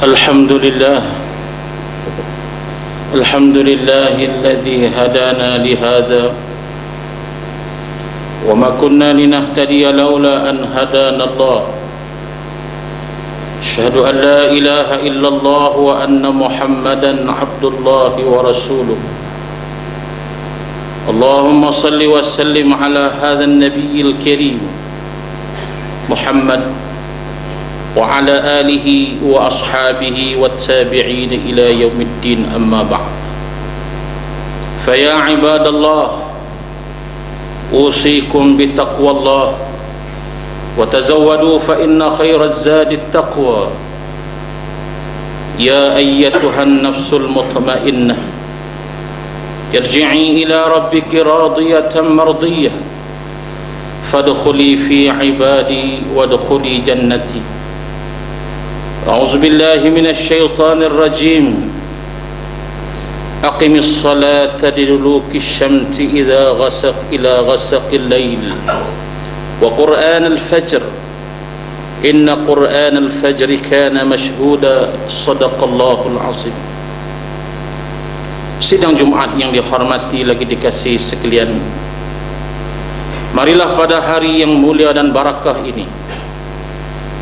الحمد لله الذي هدانا لهذا وما كنا لنهتدي لولا أن هدانا الله أشهد أن لا إله إلا الله وأن محمدا عبد الله ورسوله اللهم صل وسلم على هذا النبي الكريم محمد وعلى آله وأصحابه والتابعين إلى يوم الدين أما بعد فيا عباد الله أوصيكم بتقوى الله وتزودوا فإن خير الزاد التقوى يا أيتها النفس المطمئنة ارجعي إلى ربك راضية مرضية فادخلي في عبادي وادخلي جنتي أعوذ بالله من الشيطان الرجيم أقم الصلاة لدلوك الشمس إلى غسق الليل وقرآن الفجر إن قرآن الفجر كان مشهودا صدق الله العظيم. Sidang Jumat yang dihormati lagi dikasihi sekalian, marilah pada hari yang mulia dan barakah ini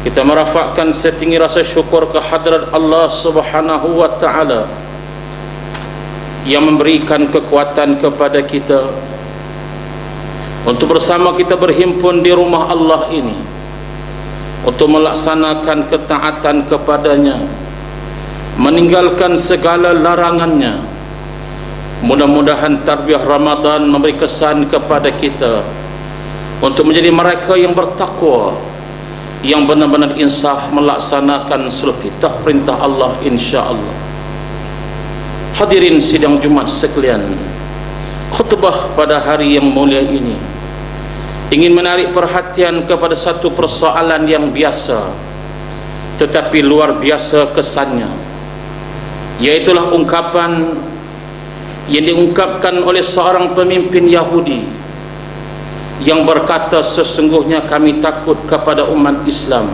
kita merafakkan setinggi rasa syukur ke hadrat Allah Subhanahu wa ta'ala yang memberikan kekuatan kepada kita untuk bersama kita berhimpun di rumah Allah ini untuk melaksanakan ketaatan kepadanya, meninggalkan segala larangannya. Mudah-mudahan tarbiyah Ramadan memberi kesan kepada kita untuk menjadi mereka yang bertakwa, yang benar-benar insaf melaksanakan seluruh titah perintah Allah insya-Allah. Hadirin sidang Jumat sekalian, khutbah pada hari yang mulia ini ingin menarik perhatian kepada satu persoalan yang biasa tetapi luar biasa kesannya, yaitulah ungkapan yang diungkapkan oleh seorang pemimpin Yahudi yang berkata, sesungguhnya kami takut kepada umat Islam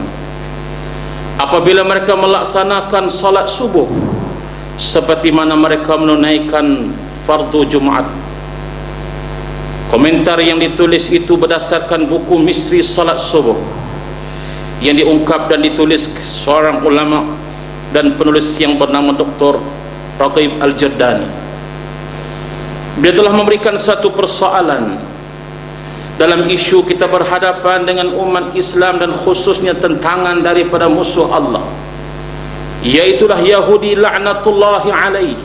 apabila mereka melaksanakan salat subuh seperti mana mereka menunaikan fardu Jumat. Komentar yang ditulis itu berdasarkan buku Misteri Salat Subuh yang diungkap dan ditulis seorang ulama dan penulis yang bernama Dr. Raghib Al-Jurdani. Dia telah memberikan satu persoalan dalam isu kita berhadapan dengan umat Islam dan khususnya tentangan daripada musuh Allah, yaitulah Yahudi la'natullahi alaih,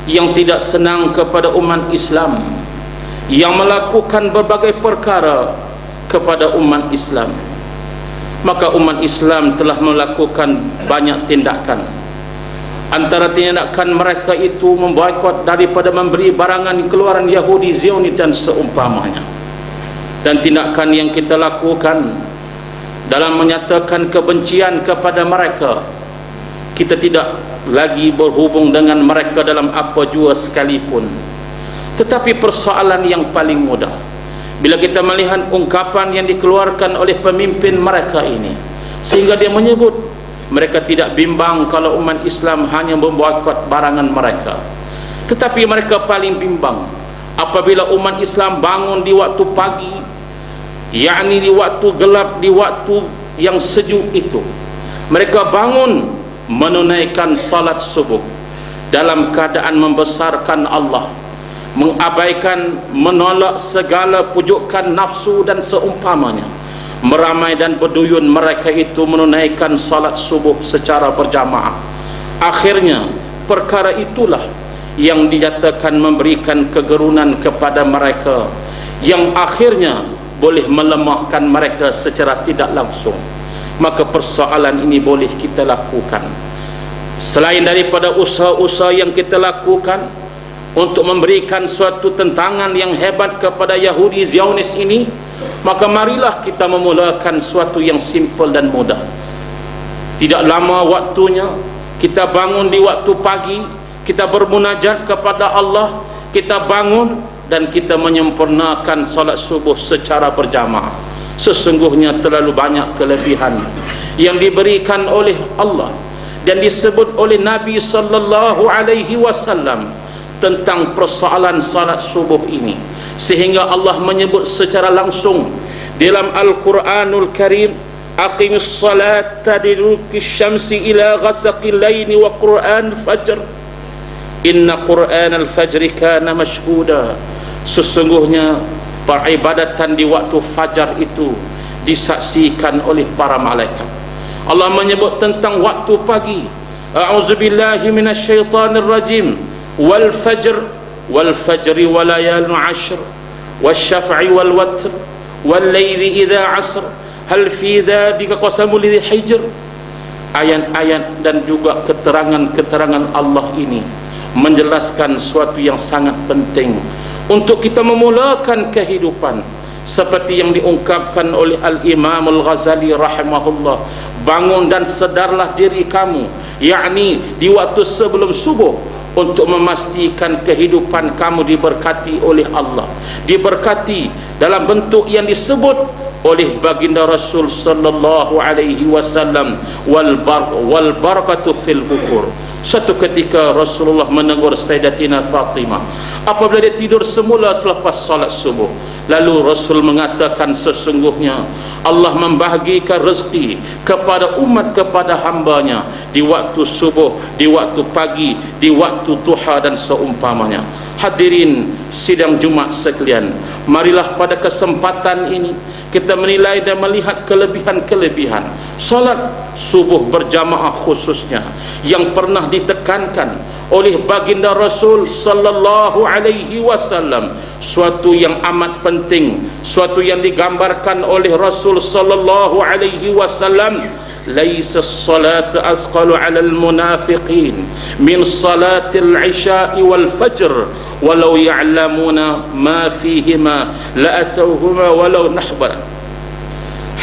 yang tidak senang kepada umat Islam, yang melakukan berbagai perkara kepada umat Islam. Maka umat Islam telah melakukan banyak tindakan. Antara tindakan mereka itu memboikot daripada memberi barangan keluaran Yahudi, Zionis dan seumpamanya. Dan tindakan yang kita lakukan dalam menyatakan kebencian kepada mereka, kita tidak lagi berhubung dengan mereka dalam apa jua sekalipun. Tetapi persoalan yang paling mudah bila kita melihat ungkapan yang dikeluarkan oleh pemimpin mereka ini, sehingga dia menyebut mereka tidak bimbang kalau umat Islam hanya memboikot barangan mereka, tetapi mereka paling bimbang apabila umat Islam bangun di waktu pagi, yakni di waktu gelap, di waktu yang sejuk itu, mereka bangun menunaikan salat subuh dalam keadaan membesarkan Allah, mengabaikan, menolak segala pujukan nafsu dan seumpamanya. Meramai dan berduyun mereka itu menunaikan salat subuh secara berjamaah. Akhirnya perkara itulah yang dinyatakan memberikan kegerunan kepada mereka, yang akhirnya boleh melemahkan mereka secara tidak langsung. Maka persoalan ini boleh kita lakukan selain daripada usaha-usaha yang kita lakukan untuk memberikan suatu tentangan yang hebat kepada Yahudi Zionis ini. Maka marilah kita memulakan suatu yang simple dan mudah. Tidak lama waktunya, kita bangun di waktu pagi, kita bermunajat kepada Allah, kita bangun dan kita menyempurnakan salat subuh secara berjamaah. Sesungguhnya terlalu banyak kelebihan yang diberikan oleh Allah dan disebut oleh Nabi sallallahu alaihi wasallam tentang persoalan salat subuh ini, sehingga Allah menyebut secara langsung dalam Al-Quranul Karim, aqimis salata liduluki syamsi ila ghasaqil laili wa Qur'an fajr inna Qur'an al-fajri kana mashhuda. Sesungguhnya peribadatan di waktu fajar itu disaksikan oleh para malaikat. Allah menyebut tentang waktu pagi, a'udzubillahi minasyaitonir rajim, wal fajr wal fajri wa layalin 'ashr wasyaf'i wal watr wal laili idza 'asr hal fi dzalika qasamul lidzi hijr. Ayat-ayat dan juga keterangan-keterangan Allah ini menjelaskan suatu yang sangat penting untuk kita memulakan kehidupan, seperti yang diungkapkan oleh Al-Imam Al-Ghazali rahimahullah, bangun dan sedarlah diri kamu, yakni di waktu sebelum subuh, untuk memastikan kehidupan kamu diberkati oleh Allah, diberkati dalam bentuk yang disebut oleh baginda Rasul sallallahu alaihi wasallam, wal barakatu fil bukur. Suatu ketika Rasulullah menegur Sayyidatina Fatimah apabila dia tidur semula selepas salat subuh. Lalu Rasul mengatakan, sesungguhnya Allah membahagikan rezeki kepada umat, kepada hambanya di waktu subuh, di waktu pagi, di waktu duha dan seumpamanya. Hadirin sidang Jumat sekalian, marilah pada kesempatan ini kita menilai dan melihat kelebihan-kelebihan salat subuh berjamaah, khususnya yang pernah ditekankan oleh baginda Rasul sallallahu alaihi wasallam, suatu yang amat penting, suatu yang digambarkan oleh Rasul sallallahu alaihi wasallam. Laisa as-salatu asqalu 'ala al-munafiqin min salatil 'isya'i wal fajr walau ya'lamuna ma fihima la'atawhuma walau nahban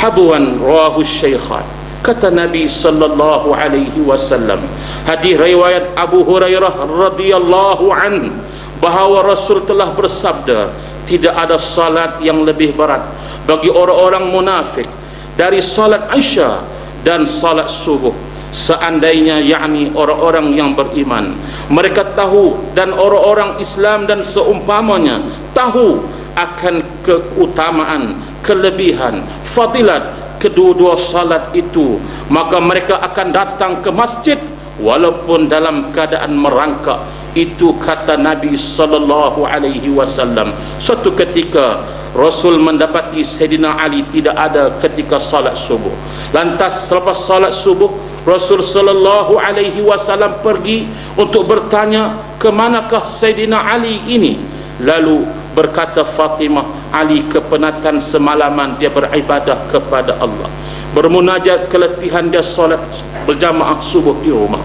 habwan. Rawahu Syaikhan. Kata Nabi sallallahu alaihi wasallam, hadis riwayat Abu Hurairah radhiyallahu anhu, bahawa Rasul telah bersabda, tidak ada salat yang lebih berat bagi orang-orang munafik dari salat Isya dan salat subuh, seandainya yakni orang-orang yang beriman mereka tahu, dan orang-orang Islam dan seumpamanya tahu akan keutamaan, kelebihan, fadilat kedua-dua salat itu, maka mereka akan datang ke masjid walaupun dalam keadaan merangkak. Itu kata Nabi sallallahu alaihi wasallam. Suatu ketika Rasul mendapati Sayyidina Ali tidak ada ketika salat subuh. Lantas selepas salat subuh, Rasul sallallahu alaihi wasallam pergi untuk bertanya, ke manakah Sayyidina Ali ini? Lalu berkata Fatimah, Ali kepenatan semalaman dia beribadah kepada Allah, bermunajat, keletihan dia salat berjamaah subuh di rumah.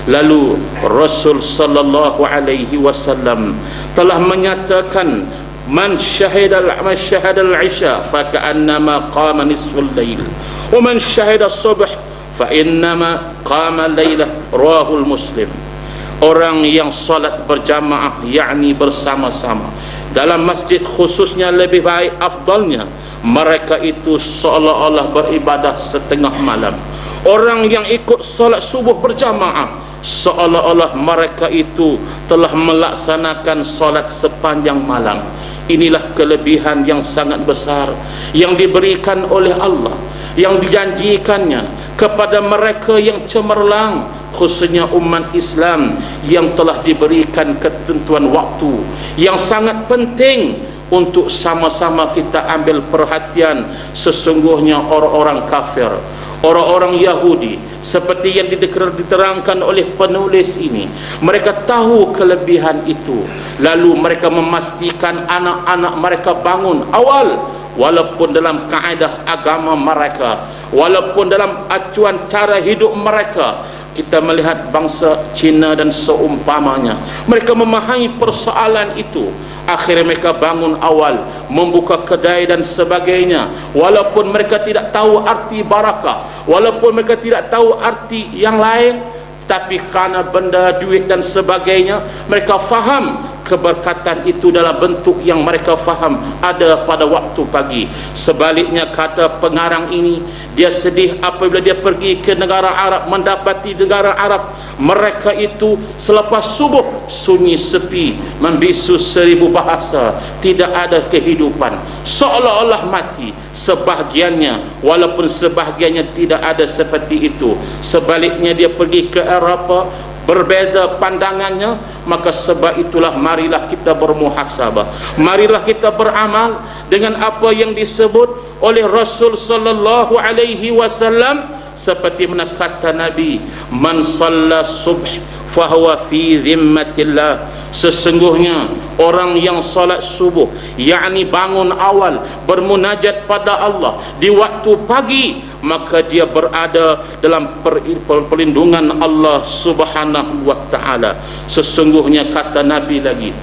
Lalu Rasul sallallahu alaihi wasallam telah menyatakan, man syahidal isya fa ka'annama qama nisful lail wa man syahida subh fa innama qama lailah. Rawahul Muslim. Orang yang salat berjamaah, yakni bersama-sama dalam masjid, khususnya lebih baik, afdalnya mereka itu seolah-olah beribadah setengah malam. Orang yang ikut salat subuh berjamaah, seolah-olah mereka itu telah melaksanakan salat sepanjang malam. Inilah kelebihan yang sangat besar yang diberikan oleh Allah, yang dijanjikannya kepada mereka yang cemerlang, khususnya umat Islam yang telah diberikan ketentuan waktu yang sangat penting untuk sama-sama kita ambil perhatian. Sesungguhnya orang-orang kafir, orang-orang Yahudi, seperti yang diterangkan oleh penulis ini, mereka tahu kelebihan itu, lalu mereka memastikan anak-anak mereka bangun awal, walaupun dalam kaedah agama mereka, walaupun dalam acuan cara hidup mereka. Kita melihat bangsa Cina dan seumpamanya, mereka memahami persoalan itu. Akhirnya mereka bangun awal, membuka kedai dan sebagainya, walaupun mereka tidak tahu arti barakah, walaupun mereka tidak tahu arti yang lain, tapi karena benda, duit dan sebagainya, mereka faham keberkatan itu dalam bentuk yang mereka faham ada pada waktu pagi. Sebaliknya, kata pengarang ini, dia sedih apabila dia pergi ke negara Arab, mendapati negara Arab mereka itu selepas subuh sunyi sepi, membisu 1000 bahasa, tidak ada kehidupan, seolah-olah mati. Sebahagiannya, walaupun sebahagiannya tidak ada seperti itu. Sebaliknya, dia pergi ke Eropa, berbeza pandangannya. Maka sebab itulah marilah kita bermuhasabah, marilah kita beramal dengan apa yang disebut oleh Rasul sallallahu alaihi wasallam, seperti mana kata Nabi, man shalla subh fahuwa fi dhimmatillah. Sesungguhnya orang yang salat subuh, yakni bangun awal bermunajat pada Allah di waktu pagi, maka dia berada dalam perlindungan Allah Subhanahu wa ta'ala. Sesungguhnya kata Nabi lagi,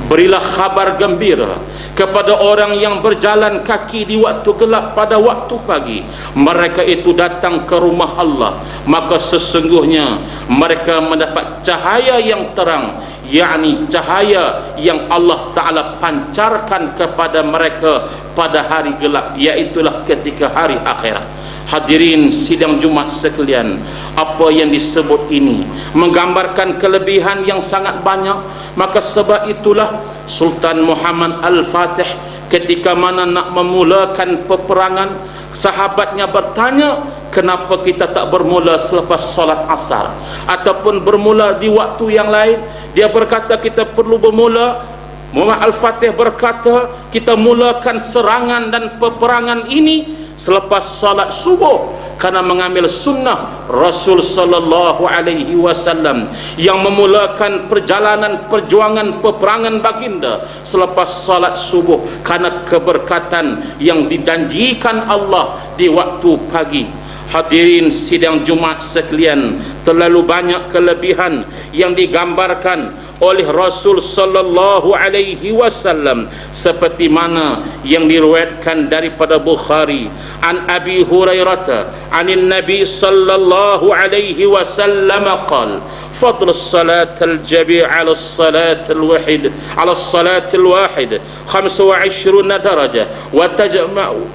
berilah kabar gembira kepada orang yang berjalan kaki di waktu gelap pada waktu pagi. Mereka itu datang ke rumah Allah, maka sesungguhnya mereka mendapat cahaya yang terang, yakni cahaya yang Allah Ta'ala pancarkan kepada mereka pada hari gelap, iaitulah ketika hari akhirat. Hadirin sidang Jumat sekalian, apa yang disebut ini menggambarkan kelebihan yang sangat banyak. Maka sebab itulah Sultan Muhammad Al-Fatih ketika mana nak memulakan peperangan, sahabatnya bertanya, kenapa kita tak bermula selepas solat asar ataupun bermula di waktu yang lain? Dia berkata kita perlu bermula. Muhammad Al-Fatih berkata kita mulakan serangan dan peperangan ini selepas salat subuh, karena mengambil sunnah Rasul sallallahu alaihi wasallam yang memulakan perjalanan perjuangan peperangan baginda selepas salat subuh, karena keberkatan yang dijanjikan Allah di waktu pagi. Hadirin sidang Jumat sekalian, terlalu banyak kelebihan yang digambarkan oleh Rasul sallallahu alaihi wasallam, seperti mana yang diriwayatkan daripada Bukhari an Abi Hurairah anin Nabi sallallahu alaihi wasallam qala fadl as-salat al-jami' ala as-salat al-wahid ala as-salat al-wahid 25 darajah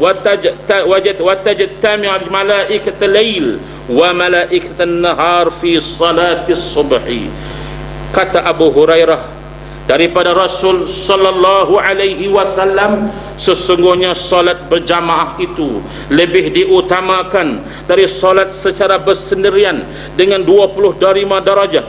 wa tajtami' mala'ikat al-lail wa mala'ikat an-nahar fi salati as-subhi. Kata Abu Hurairah daripada Rasul sallallahu alaihi wasallam, sesungguhnya salat berjamaah itu lebih diutamakan dari salat secara bersendirian dengan 25 darajah.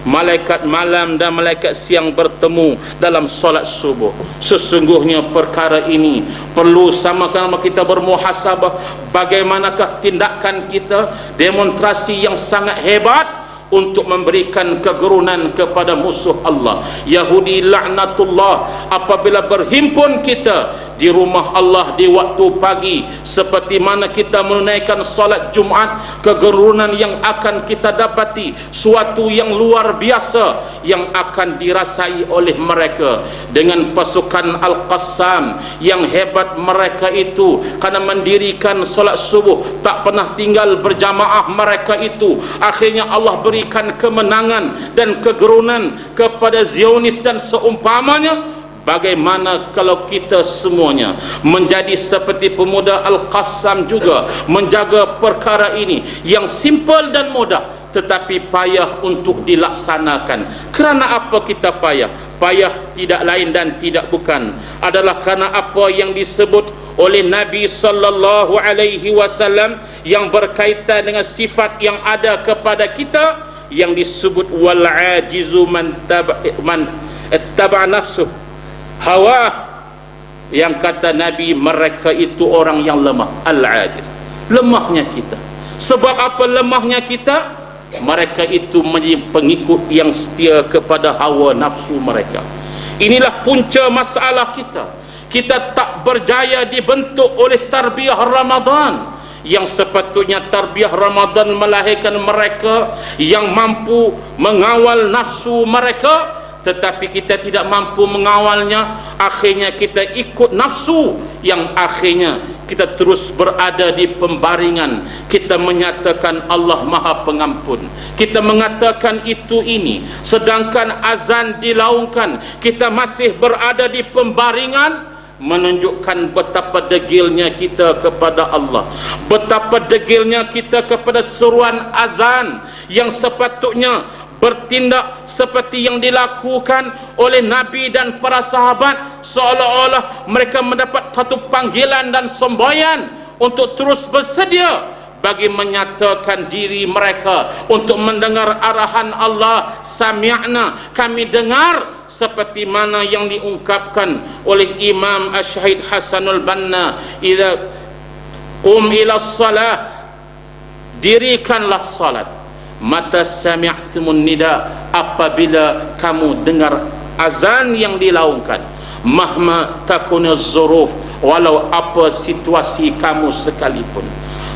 Malaikat malam dan malaikat siang bertemu dalam salat subuh. Sesungguhnya perkara ini perlu sama-sama kita bermuhasabah, bagaimanakah tindakan kita, demonstrasi yang sangat hebat untuk memberikan kegerunan kepada musuh Allah Yahudi laknatullah. Apabila berhimpun kita di rumah Allah di waktu pagi, seperti mana kita menunaikan salat Jumat, kegerunan yang akan kita dapati suatu yang luar biasa yang akan dirasai oleh mereka dengan pasukan Al-Qassam yang hebat. Mereka itu karena mendirikan salat subuh tak pernah tinggal berjamaah, mereka itu akhirnya Allah berikan kemenangan dan kegerunan kepada Zionis dan seumpamanya. Bagaimana kalau kita semuanya menjadi seperti pemuda Al-Qassam juga, menjaga perkara ini yang simple dan mudah tetapi payah untuk dilaksanakan. Kerana apa kita payah? Payah tidak lain dan tidak bukan adalah kerana apa yang disebut oleh Nabi sallallahu alaihi wasallam yang berkaitan dengan sifat yang ada kepada kita, yang disebut wal ajizu man ittaba nafsuh hawa, yang kata Nabi mereka itu orang yang lemah. Al-ajiz, lemahnya kita. Sebab apa lemahnya kita? Mereka itu menjadi pengikut yang setia kepada hawa nafsu mereka. Inilah punca masalah kita. Kita tak berjaya dibentuk oleh tarbiyah Ramadan, yang sepatutnya tarbiyah Ramadan melahirkan mereka yang mampu mengawal nafsu mereka, tetapi kita tidak mampu mengawalnya. Akhirnya kita ikut nafsu, yang akhirnya kita terus berada di pembaringan, kita menyatakan Allah Maha Pengampun, kita mengatakan itu ini, sedangkan azan dilaungkan kita masih berada di pembaringan, menunjukkan betapa degilnya kita kepada Allah, betapa degilnya kita kepada seruan azan yang sepatutnya bertindak seperti yang dilakukan oleh Nabi dan para sahabat, seolah-olah mereka mendapat satu panggilan dan semboyan untuk terus bersedia bagi menyatakan diri mereka untuk mendengar arahan Allah. Sami'na, kami dengar, seperti mana yang diungkapkan oleh Imam Asy-Syahid Hasanul Banna, idza qum ila shalah, dirikanlah salat, mata sami'tumun nida, apabila kamu dengar azan yang dilaungkan, mahma takunuz zuruf, walau apa situasi kamu sekalipun.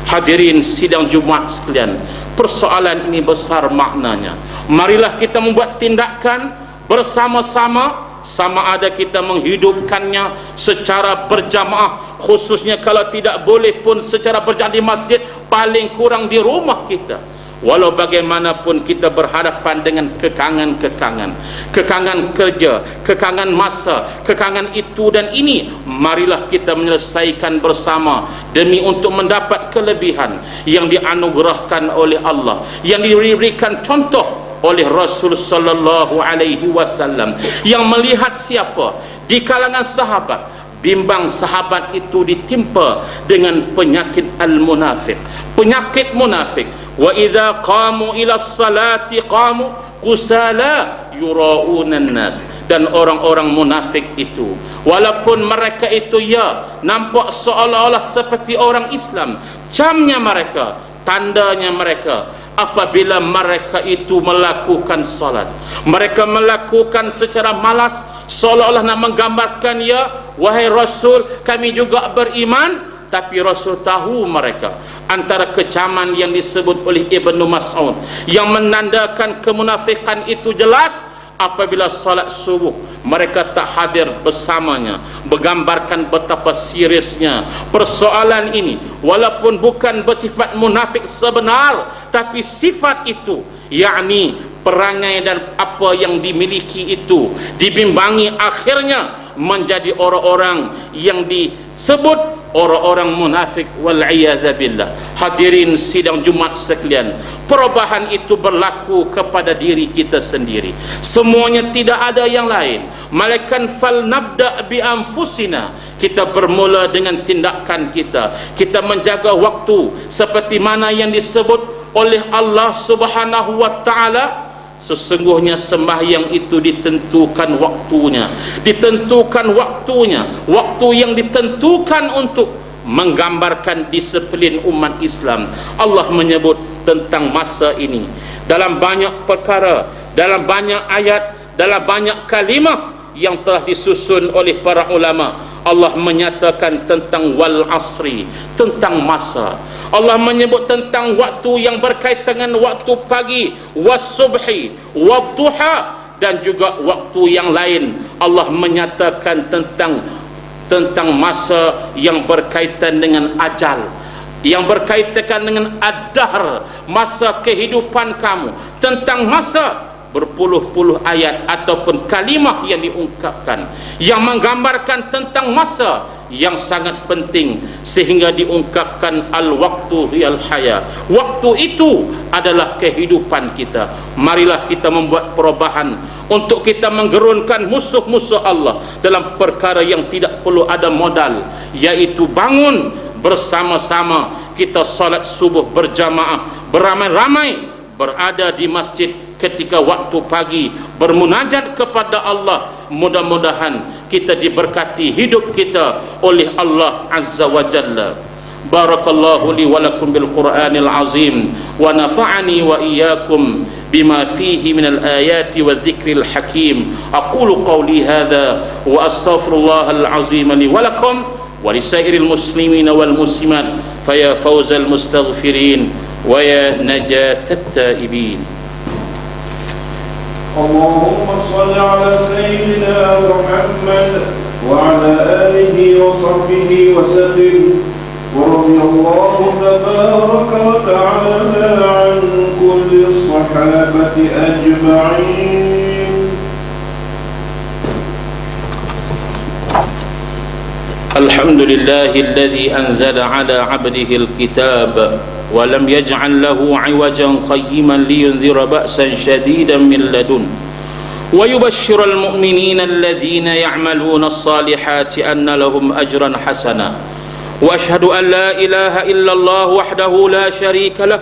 Hadirin sidang Jumaat sekalian, persoalan ini besar maknanya. Marilah kita membuat tindakan bersama-sama, sama ada kita menghidupkannya secara berjamaah, khususnya kalau tidak boleh pun secara berjamaah di masjid, paling kurang di rumah kita. Walau bagaimanapun kita berhadapan dengan kekangan-kekangan, kekangan kerja, kekangan masa, kekangan itu dan ini, marilah kita menyelesaikan bersama demi untuk mendapat kelebihan yang dianugerahkan oleh Allah, yang diberikan contoh oleh Rasul sallallahu alaihi wasallam, yang melihat siapa di kalangan sahabat bimbang sahabat itu ditimpa dengan penyakit al-munafik, penyakit munafik. Wa idza qamu ila salati qamu kusala yuraunan nas, dan orang-orang munafik itu walaupun mereka itu ya nampak seolah-olah seperti orang Islam, camnya mereka, tandanya mereka, apabila mereka itu melakukan salat, mereka melakukan secara malas, seolah-olah nak menggambarkan, ya wahai Rasul, kami juga beriman. Tapi Rasul tahu mereka antara kecaman yang disebut oleh Ibnu Mas'ud yang menandakan kemunafikan itu jelas. Apabila salat subuh mereka tak hadir bersamanya, menggambarkan betapa seriusnya persoalan ini. Walaupun bukan bersifat munafik sebenar, tapi sifat itu, yakni perangai dan apa yang dimiliki itu dibimbangi, akhirnya menjadi orang-orang yang disebut orang-orang munafik, wal'iyadzabillah. Hadirin sidang Jumat sekalian, perubahan itu berlaku kepada diri kita sendiri, semuanya, tidak ada yang lain. Malaikan fal nabda bi anfusina, kita bermula dengan tindakan kita. Kita menjaga waktu seperti mana yang disebut oleh Allah Subhanahu wa taala. Sesungguhnya sembahyang itu ditentukan waktunya, waktu yang ditentukan untuk menggambarkan disiplin umat Islam. Allah menyebut tentang masa ini dalam banyak perkara, dalam banyak ayat, dalam banyak kalimah yang telah disusun oleh para ulama. Allah menyatakan tentang wal asri, tentang masa. Allah menyebut tentang waktu yang berkaitan dengan waktu pagi, was subhi, was duha, dan juga waktu yang lain. Allah menyatakan tentang masa yang berkaitan dengan ajal, yang berkaitan dengan ad-dahr, masa kehidupan kamu, tentang masa. Berpuluh-puluh ayat ataupun kalimah yang diungkapkan yang menggambarkan tentang masa yang sangat penting, sehingga diungkapkan al-waktu riyal haya, waktu itu adalah kehidupan kita. Marilah kita membuat perubahan untuk kita menggerunkan musuh-musuh Allah dalam perkara yang tidak perlu ada modal, yaitu bangun bersama-sama, kita salat subuh berjamaah, beramai-ramai berada di masjid ketika waktu pagi, bermunajat kepada Allah. Mudah-mudahan kita diberkati hidup kita oleh Allah Azza wa Jalla. Barakallahu li wa lakum bil Qur'anil azim, wa nafa'ani wa iyyakum bima fihi minal ayati wa dhikril hakim. Aqulu qawli hadha wa astaghfirullahal azim li wa lakum wa lisairil muslimin wal muslimat, faya fawzal mustaghfirin wa ya najatat taibin. اللهم صل على سيدنا محمد وعلى آله وصحبه وسلم. ورضي الله تبارك وتعالى عن كل الصحابة أجمعين. الحمد لله الذي أنزل على عبده الكتاب ولم يجعل له عوجا قيما لينذر بأسا شديدا من لدنه ويبشر المؤمنين الذين يعملون الصالحات أن لهم أجرا حسنا وأشهد أن لا إله إلا الله وحده لا شريك له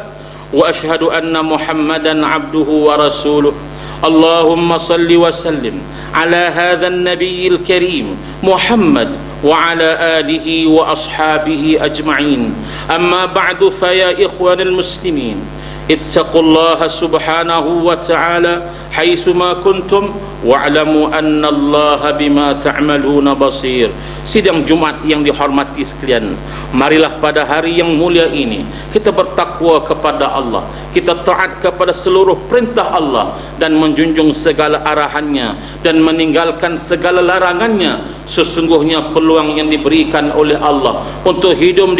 وأشهد أن محمدا عبده ورسوله. اللهم صل وسلم على هذا النبي الكريم محمد وعلى آله وأصحابه أجمعين. أما بعد فيا إخوان المسلمين اتقوا الله سبحانه وتعالى حيثما كنتم wa'lamu annallaha bima ta'maluna basir. Sidang Jumat yang dihormati sekalian, marilah pada hari yang mulia ini kita bertakwa kepada Allah, kita taat kepada seluruh perintah Allah dan menjunjung segala arahannya dan meninggalkan segala larangannya. Sesungguhnya peluang yang diberikan oleh Allah untuk hidup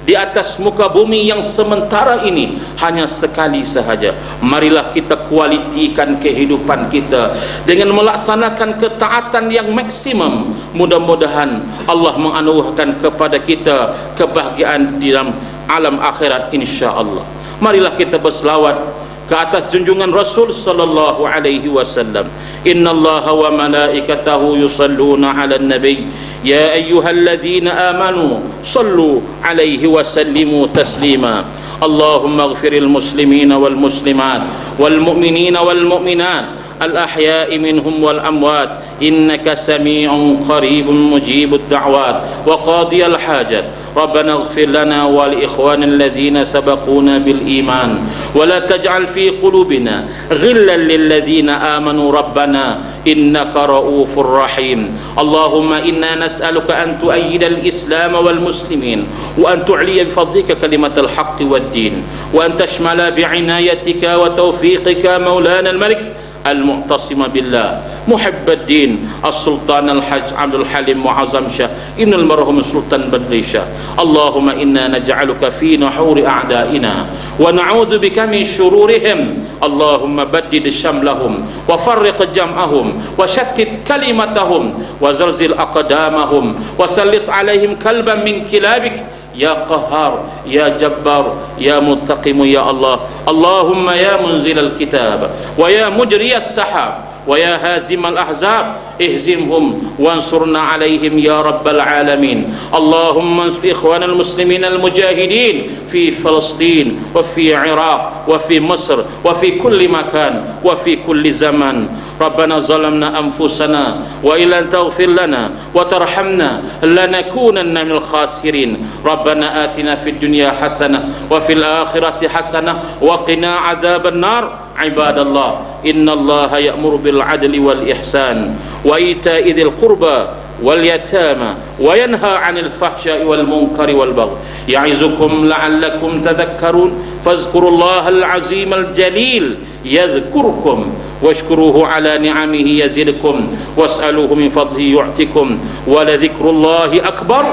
di atas muka bumi yang sementara ini hanya sekali sahaja. Marilah kita kualitikan kehidupan kita dengan melaksanakan ketaatan yang maksimum. Mudah-mudahan Allah menganugerahkan kepada kita kebahagiaan di dalam alam akhirat insyaallah. Marilah kita berselawat ke atas junjungan Rasul sallallahu alaihi wasallam. Innallaha wa malaikatahu yusalluna 'alan nabiy ya ayyuhalladzina amanu sallu 'alaihi wa sallimu taslima. Allahumma ighfiril muslimina wal muslimat wal mu'minina wal mu'minat الأحياء منهم والأموات إنك سميع قريب مجيب الدعوات وقاضي الحاجات. ربنا اغفر لنا ولإخوان الذين سبقونا بالإيمان ولا تجعل في قلوبنا غلا للذين آمنوا ربنا إنك رؤوف رحيم. اللهم إنا نسألك أن تؤيد الإسلام والمسلمين وأن تعلي بفضلك كلمة الحق والدين وأن تشمل بعنايتك وتوفيقك مولانا الملك المعتصم بالله محب الدين السلطان الحج عبد الحليم معظم شاه ابن المرحوم السلطان بدري شاه. اللهم إنا نجعلك في نحور أعدائنا ونعوذ بك من شرورهم. اللهم بدد شملهم وفرق جمعهم وشتت كلمتهم وزلزل أقدامهم وسلط عليهم كلبا من كلابك يا قهار يا جبار يا منتقم يا الله. اللهم يا منزل الكتاب ويا مجري السحاب ويا هازم الأحزاب اهزمهم وانصرنا عليهم يا رب العالمين. اللهم انصر إخوان المسلمين المجاهدين في فلسطين وفي العراق وفي مصر وفي كل مكان وفي كل زمان. ربنا ظلمنا أنفسنا وإن لم تغفر لنا وترحمنا لنكونن من الخاسرين. ربنا آتنا في الدنيا حسنة وفي الآخرة حسنة وقنا عذاب النار. عباد الله إن الله يأمر بالعدل والإحسان وإيتاء ذي القربى واليتامى وينهى عن الفحشاء والمنكر والبغي يعظكم لعلكم تذكرون. فاذكروا الله العظيم الجليل يذكركم واشكروه على نعمه يزدكم واسألوه من فضله يعطكم ولذكر الله أكبر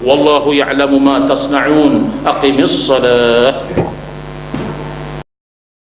والله يعلم ما تصنعون. أقم الصلاة.